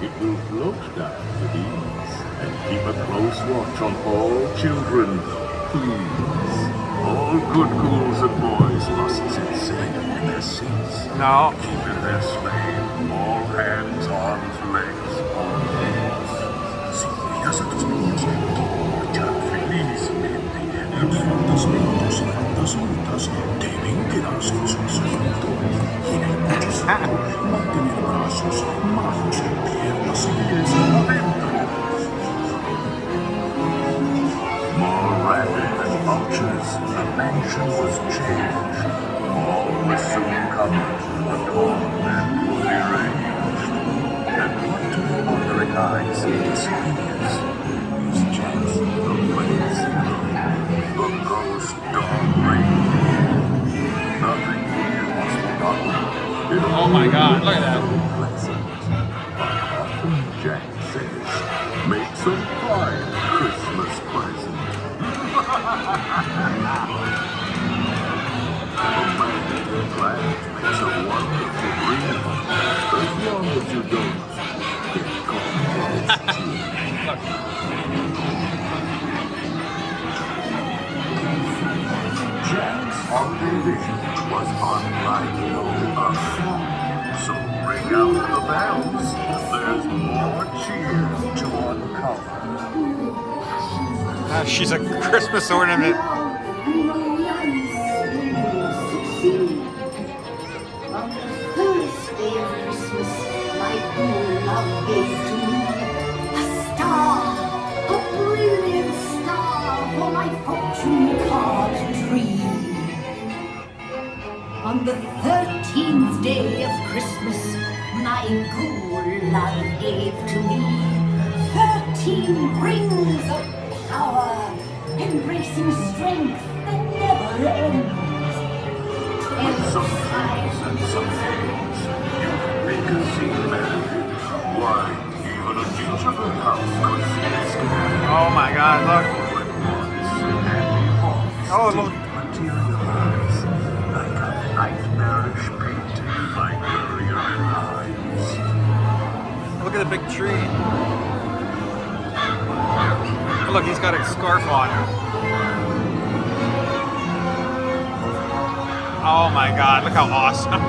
It will float down with ease and keep a close watch on all children. Please. All good ghouls and boys must sit safe in their seats. No. Keeping their sleigh. All hands, arms, legs, More rapid than vultures, the mansion was changed. All was soon covered, adorned and fully arranged. And what to the wondering eyes of this genius is just the place the ghost dog reindeer. Nothing here was forgotten. Oh my God, look at that. Pleasant. But often Jack says, make some fine Christmas present. Romantic plans makes a wonderful dream, as long as you don't get caught. Jack's holiday vision was unlike no other. So ring out the bells, there's more cheer to uncover. She's a Christmas ornament. On the 13th day of Christmas, my ghoul love gave to me 13 rings of power, embracing strength that never ends. With some things and some things, you can make a scene magic. Why, even a gingerbread house could see sky. Oh my God, look. Oh, look. Materialize like a nightmarish painting by Currier and Hines. Look at the big tree. Look, he's got a scarf on. Oh my God, look how awesome.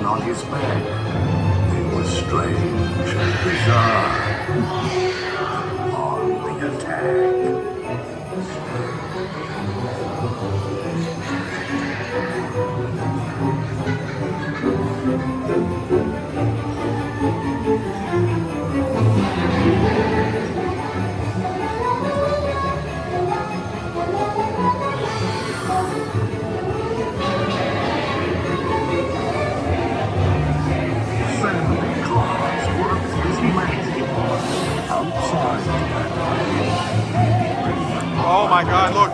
On his back. It was strange and bizarre. On the attack. Oh my God, look.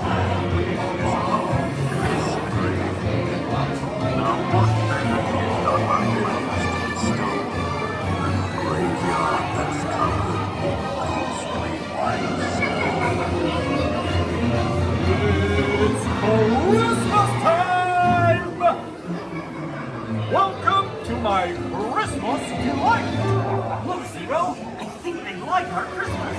It's Christmas time! Welcome to my Christmas delight! Look, Zero, I think they like our Christmas.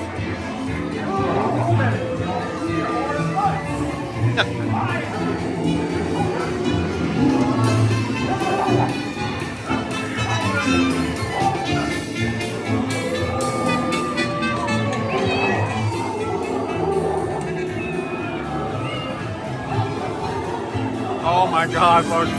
Oh my God, look.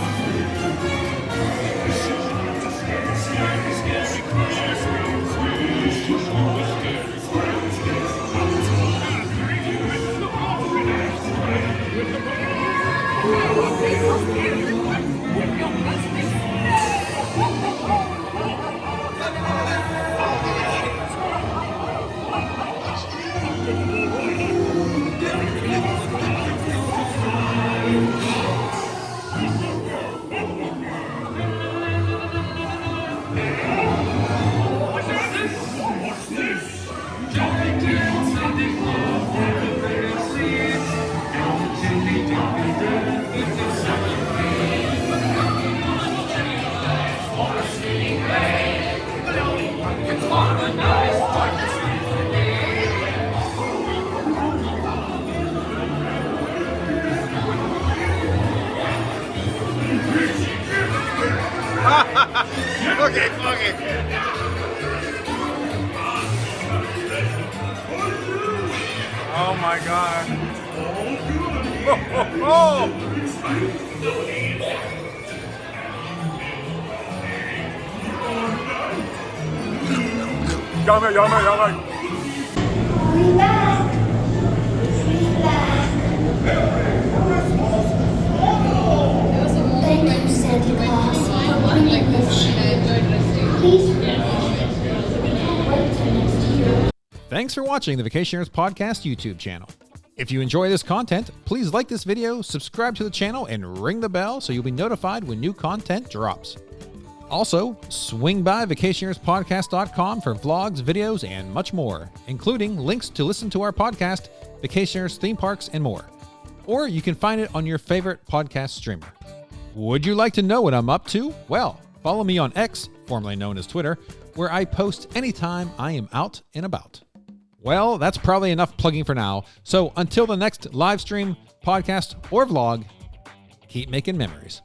Okay, okay. Oh my god. Oh. Yummy, yummy, yummy. Relax. Thank you, Santa Claus, for bringing this year. Please wait till next year. Thanks for watching the Vacationers Podcast YouTube channel. If you enjoy this content, please like this video, subscribe to the channel, and ring the bell so you'll be notified when new content drops. Also, swing by vacationerspodcast.com for vlogs, videos, and much more, including links to listen to our podcast, Vacationers, Theme Parks, and more. Or you can find it on your favorite podcast streamer. Would you like to know what I'm up to? Well, follow me on X, formerly known as Twitter, where I post anytime I am out and about. Well, that's probably enough plugging for now. So until the next live stream, podcast, or vlog, keep making memories.